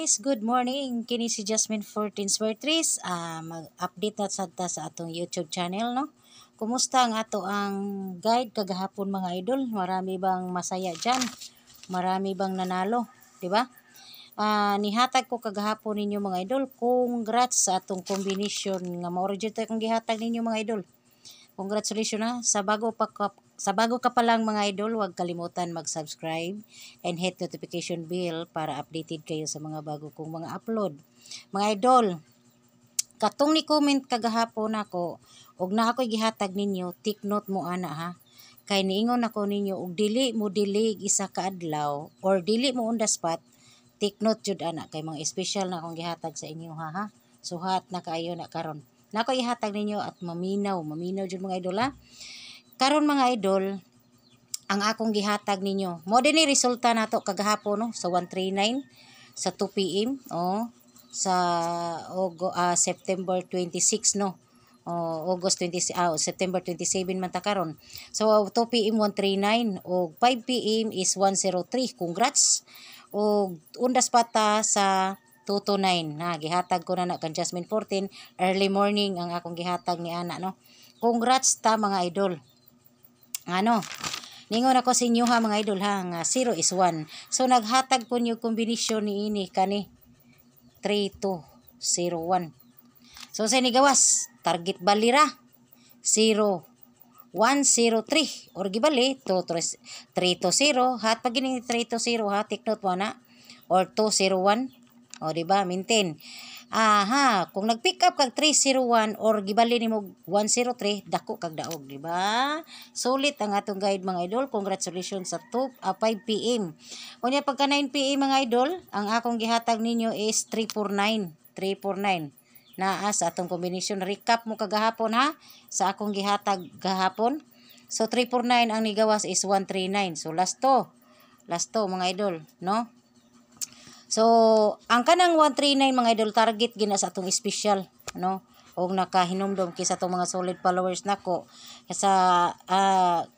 guys, good morning. Kini si Jasmine 14 Swertris. Mag-update na sa atong YouTube channel, no? Kumusta ang guide kagahapon mga idol? Marami bang masaya diyan? Marami bang nanalo, 'di ba? Nihatag ko kagahapon ninyo mga idol. Congrats sa atong combination nga mao ra jud akong gihatag ninyo mga idol. Congratulations ha. Sa bago ka pa lang mga idol, huwag kalimutan mag-subscribe and hit notification bell para updated kayo sa mga bago kong mga upload. Mga idol, katong ni comment kagahapon ako, og na ako'y gihatag ninyo, take note mo ana ha. Kay niingon ako ninyo, og dili mo dilig isa ka adlaw or dili mo on the spot, take note jud ana kay mga special na akong gihatag sa inyo ha. Suhat na kaayo na karon. Nako ihatag ninyo at maminaw jud mga idol ha. Karon mga idol, ang akong gihatag ninyo. Mo dinhi resulta nato kagahapon no sa 139 sa 2 PM sa September 26 no. September 27 man ta karon. So 2 PM 139 o 5 PM is 103. Congrats. O undas pata sa 229 na gihatag ko na kan Jasmine 14 early morning ang akong gihatag ni ana no. Congrats ta mga idol. Ningon ako sa inyo ha mga idol ha nga 0 is 1. So naghatag ko niyo kombinasyon ni ini kani 3201. So sa nigawas target balira 0103 or gibali 320 hat pag gini 320 ha take note mo na or 201 o diba maintain. Kung nag-pick up kag 301 or gibali nimo 103, dako kag daog, di ba? Sulit ang atong guide mga idol. Congratulations sa 5 PM. Unya pagka 9 PM mga idol, ang akong gihatag ninyo is 349. 349. Naa sa atong combination. Recap mo kagahapon ha sa akong gihatag gahapon. So 349 ang nigawas is 139. So last to mga idol, no? So, ang kanang 139 mga idol target gina sa atong special, no? Og nakahinumdom kisa atong mga solid followers nako. Sa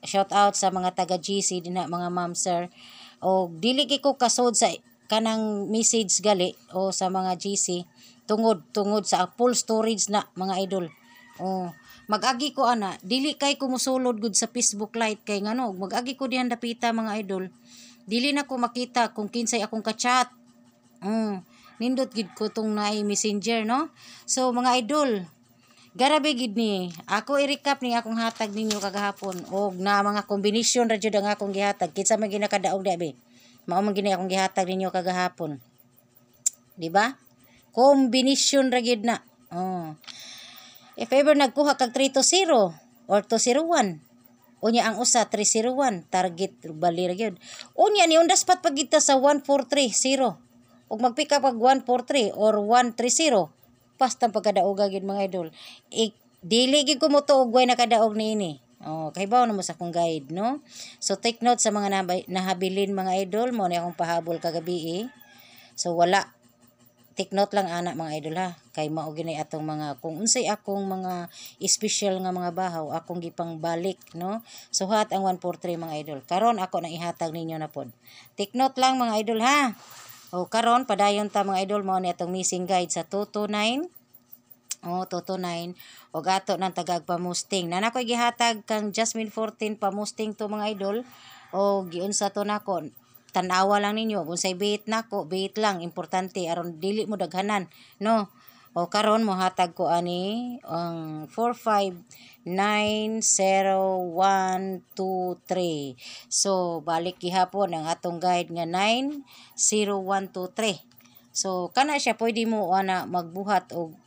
shout out sa mga taga GC dinha mga ma'am sir. Og dili ko kasod sa kanang message gali o sa mga GC tungod sa full storage na mga idol. Mag-agi ko ana, dili kay ko mosulod gud sa Facebook Lite kay ngano, mag-agi ko dihan dapita mga idol. Dili na ko makita kung kinsay akong ka-chat. Nindot gid ko tong naay messenger no. So mga idol, garabe gid ni ako i-recap ni akong hatag ninyo kagahapon og na mga kombinasyon ra jud ang akong gihatag kinsa man ginakadaog dabi. Mao man gini akong gihatag ninyo kagahapon. Di ba? Kombinasyon ra gid na. If ever nagkuha kag 320 or 201, unya ang usa 301 target bali ra gyud. Unya ni undas pat pagita sa 1430. Ug mag-pick up pag 143 or 130, basta pagkadaog gid mga idol. Dili gid ko mo to og way nakadaog niini. Kahibaw na mo sa akong guide, no? So take note sa mga nahabilin mga idol, mo ni akong pahabol kagabi So wala. Take note lang ana mga idol ha. Kay mao gini atong mga kung unsay akong mga special nga mga bahaw akong gipang balik, no? So hat ang 143 mga idol. Karon ako na ihatag ninyo na pod. Take note lang mga idol ha. Karon padayon ta mga idol mo ni atong missing guide sa 229. 229 og ato nang tagag pamusting. Nana ko'y gihatag kang Jasmine 14 pamusting to mga idol. Giunsa to nako. Tanawa lang ninyo unsay bait nako, bait lang importante aron dili mo daghanan, no? Karon mo hatag ko ani ang 4590123. So balik gihapon ang atong guide nga 90123. So kana siya pwede mo ana magbuhat og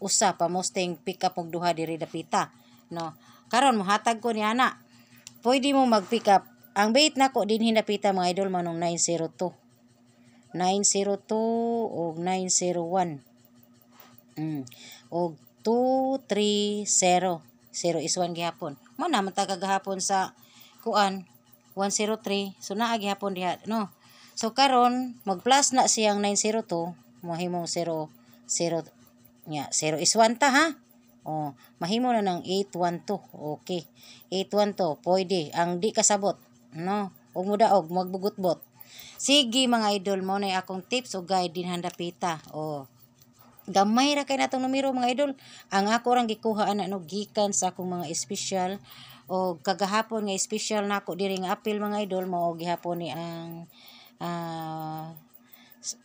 usa pa mustang pick up og duha diri dapita, no? Karon mo hatag ko ni ana. Pwede mo mag-pick up. Ang bait nako dinhi dapita mga idol manong 902. 902 og 901. Og 230. 0 is 1 gihapon. Mo na man kagahapon sa kuan 103. So naa gihapon diha, no. So karon mag-plus na siyang 902, mahimong 0 is 1 ta ha. Mahimo na ng 812. Okay. 812 pwede ang di kasabot, no. Og mudaog magbugot-bot. Sige mga idol, mo na akong tips o guide din handapita. O, gamay ra kay natong numero mga idol. Ang ako rang gikuha ana no gikan sa akong mga espesyal o kagahapon nga espesyal nako diri nga apil mga idol mao gihapon ni ang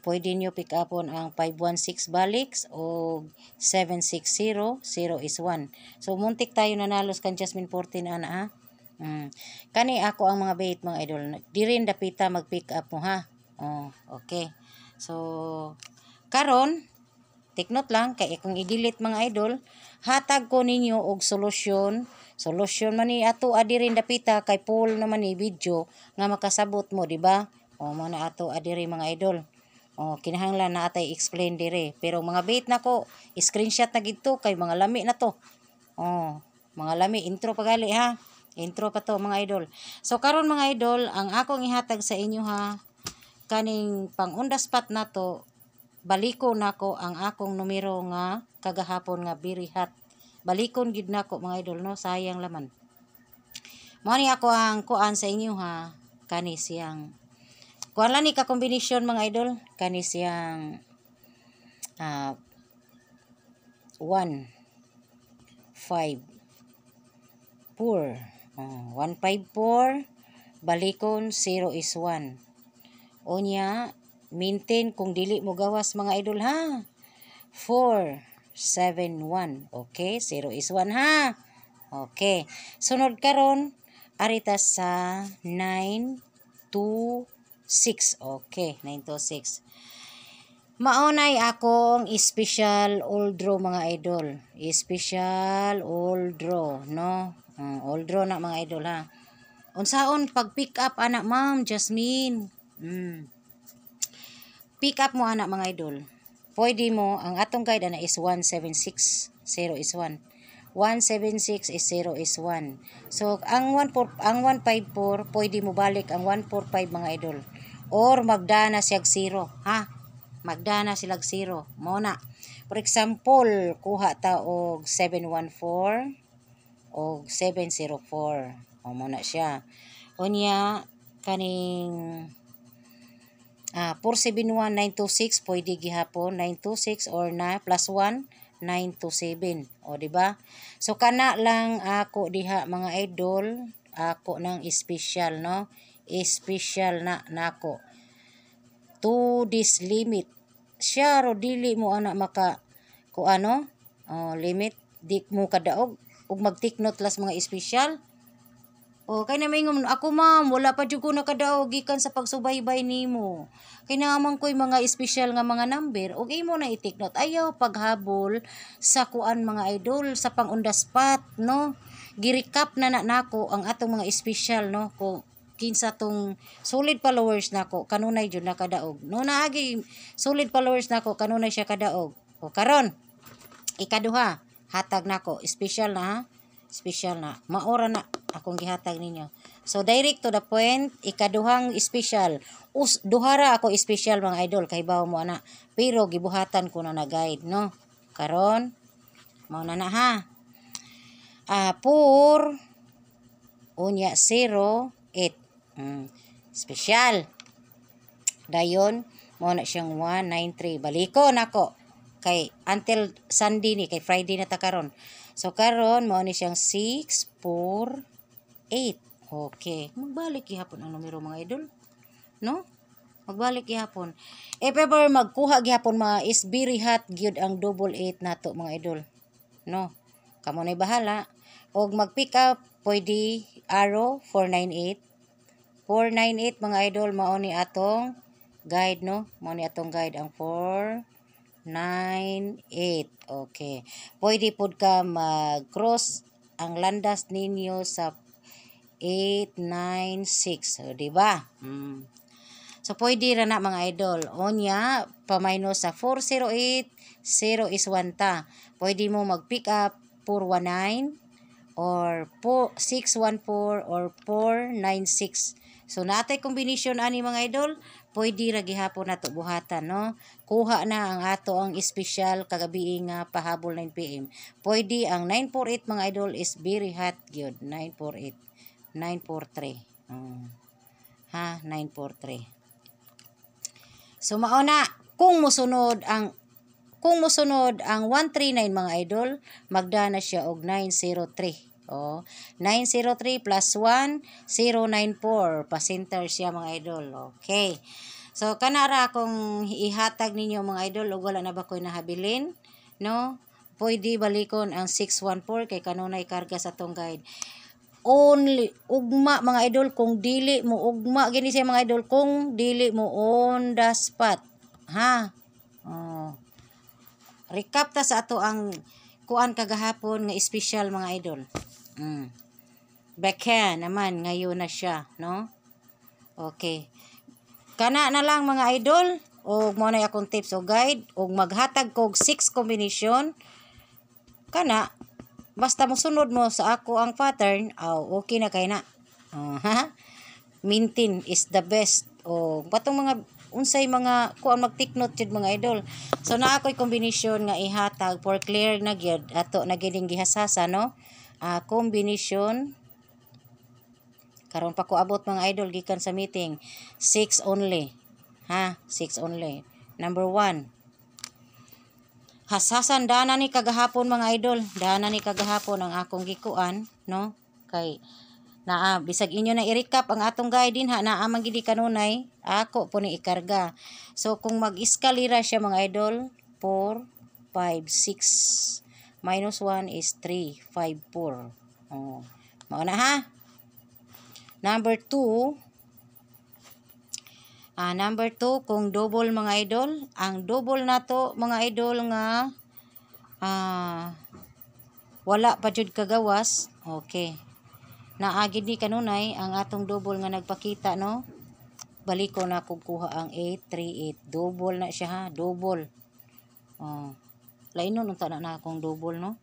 pwede nyo pick upon ang 516 baliks o 760 0 is 1. So muntik tayo nanalos kan Jasmine 14 ana ha. Kani ako ang mga bait mga idol. Di rin dapita mag-pick up mo ha. Oh, okay. So karon take note lang kay kung i-delete mga idol, hatag ko ninyo og solusyon. Solusyon man ni ato adi rin dapita kay full naman ni video nga makasabot mo, di ba? O mo na ato adi rin mga idol. O kinahanglan na atay explain dire. Pero mga bait nako, screenshot na gidto kay mga lami na to. O, mga lami intro pa gali ha. Intro pa to mga idol. So karon mga idol, ang akong ihatag sa inyo ha, kaning pang on the spot na to, baliko nako ang akong numero nga kagahapon nga very hot. Balikon gid nako mga idol no, sayang laman. Mao ni ako ang kuan sa inyo ha, kani siyang kuan lang ni ka kombinasyon mga idol, kani siyang 1 5 4 154 balikon 0 is 1. Onya maintain kung dili mo gawas mga idol ha. 471. Okay, 0 is 1 ha. Okay. Sunod karon arita sa 926. Okay, 926. Maunay akong special old draw mga idol. Special old draw, no? Old draw na mga idol ha. Unsaon pag pick up anak ma'am Jasmine? Pick up mo anak mga idol. Pwede mo ang atong guide ana is 176 0 is 1. 176 is 0 is 1. So ang 154 pwede mo balik ang 145 mga idol. Or magdana siyag 0 ha. Magdana silag 0 mo na. For example, kuha ta og 714 o 704. O muna siya. Unya, kaning 471926 pwede gihapon 926 or na plus 1 927. O diba? So kana lang ako diha mga idol, ako nang special no. Special na nako. To this limit. Siya ro dili mo ana maka kuano limit di mo kadaog ug mag-take note las mga special. O kay na mingon ako ma'am wala pa jud ko nakadaog gikan sa pagsubaybay nimo. Kay naman ko'y mga special nga mga number ug imo na i-take note. Ayaw paghabol sa kuan mga idol sa pang on the spot no. Gi-recap na nako ang atong mga special no ko kinsa tong solid followers nako kanunay jud nakadaog. No naagi solid followers nako kanunay siya kadaog. O karon ikaduha hatag nako special na ha. Special na. Maora na akong gihatag ninyo. So direct to the point, ikaduhang special. Duhara ako special mga idol kay bawo mo ana. Pero gibuhatan ko na guide no. Karon mao na ha. Por unya 08. Special. Dayon mao na siyang 193. Baliko nako kay until Sunday ni kay Friday na ta karon. So karon mao ni siyang 648. Okay, magbalik gihapon ang numero mga idol. No? Magbalik gihapon. If ever magkuha gihapon mga is very hot gyud ang 88 nato mga idol. No? Kamo nay bahala. Og mag-pick up pwede arrow 498. 498 mga idol mao ni atong guide no. Mao ni atong guide ang 498. Okay. Pwede pod ka mag-cross ang landas ninyo sa 896. So, diba? So, pwede ra na mga idol. Onya, pa-minus sa 408, 0 is 1 ta. Pwede mo mag-pick up 419 or 614 or 496. So, natay kombinasyon ani mga idol. Pwede ra gihapon nato buhatan no. Kuha na ang ato ang special kagabi nga pahabol 9 PM. Pwede ang 948 mga idol is very hot gyud. 948. 943. Ha, 943. So mao na kung mosunod ang 139 mga idol, magdana siya og 903. Oh, 903 plus 1, 094. Pa-center siya mga idol. Okay. So kanara kung ihatag ninyo mga idol og wala na ba koy nahabilin, no? Pwede balikon ang 614 kay kanunay karga sa tong guide. Only ugma mga idol kung dili mo ugma gini siya mga idol kung dili mo on the spot. Ha? Oh. Recap ta sa ato ang kuan kagahapon nga special mga idol. Backhand naman ngayon na siya, no? Okay. Kana na lang mga idol, og mo na akong tips o guide, og maghatag kog 6 combination. Kana basta mosunod mo sa ako ang pattern, okay na kay na. Maintain is the best. O patong mga unsay mga kuan mag-take-note jud mga idol. So naa ko'y kombinasyon nga ihatag for clear na gyud ato na giding gihasasa, no? Kombinasyon karon pa ko abot mga idol gikan sa meeting 6 only. 6 only. Number 1. Hasasan dana ni kagahapon mga idol. Dana ni kagahapon ang akong gikuan, no? Kay bisag inyo na i-recap ang atong guide din naa man gid kanunay ako po ni ikarga. So kung mag-eskalera siya mga idol, 4 5 6 minus 1 is 3 5 4. Oh, mao na ha. Number 2 kung double mga idol, ang double nato mga idol nga wala pa jud kagawas. Okay. Naagid ni kanunay ang atong double nga nagpakita, no? Balik ko na kung kuha ang 838. Double na siya ha, double. Lain nun unta na akong double, no?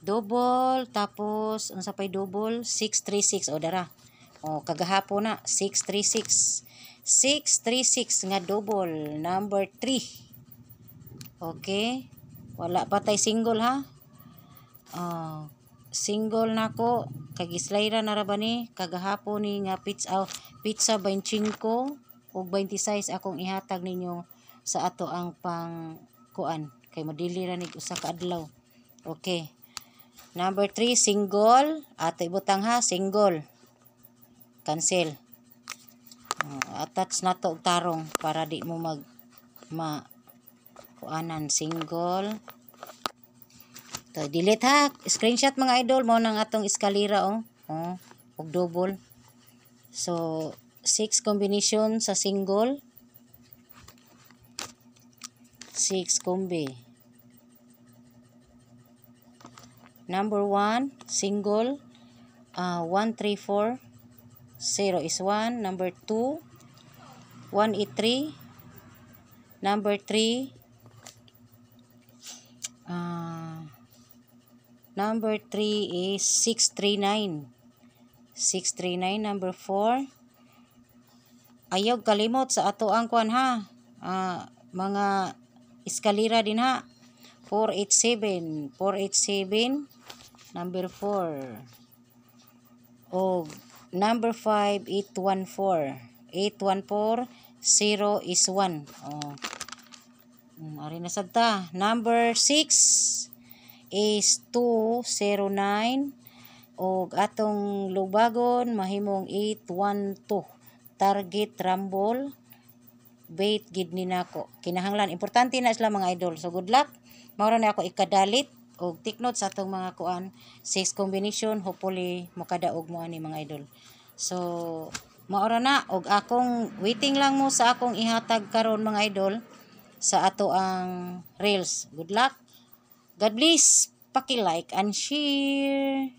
Double, tapos unsa pay double? 636 o dara. Kagahapon na 636. 636 nga double, number 3. Okay? Wala pa tay single ha. Single nako kagislayra na ra ba ni kagahapon ni nga pizza 25 ug 26 akong ihatag ninyo sa ato ang pang kuan kay madili ra nig usa ka adlaw. Okay. Number 3 single, ato ibutang ha, single. Cancel. Attach na to og tarong para di mo kuanan single. So, delete ha. Screenshot mga idol mo ng atong eskalera og double. So 6 combination sa single. 6 combi. Number 1 single 1 3 4 0 is 1. Number 2 183. Number 3 number 3 is 639. 639. Number 4. Ayaw kalimot sa ato ang kuan ha. Mga eskalera din ha. 487. 487. Number 4. O number 5 814. 814. 0 is 1. Ari na sad ta. Number 6 is 209 og atong lubagon mahimong 812. Target rumble bait gid ni nako. Kinahanglan importante na sila mga idol. So good luck. Mao ra na ako ikadalit og take note sa atong mga kuan 6 combination, hopefully makadaog mo ani mga idol. So mao ra na og akong waiting lang mo sa akong ihatag karon mga idol sa ato ang reels. Good luck. God bless. Paki-like and share.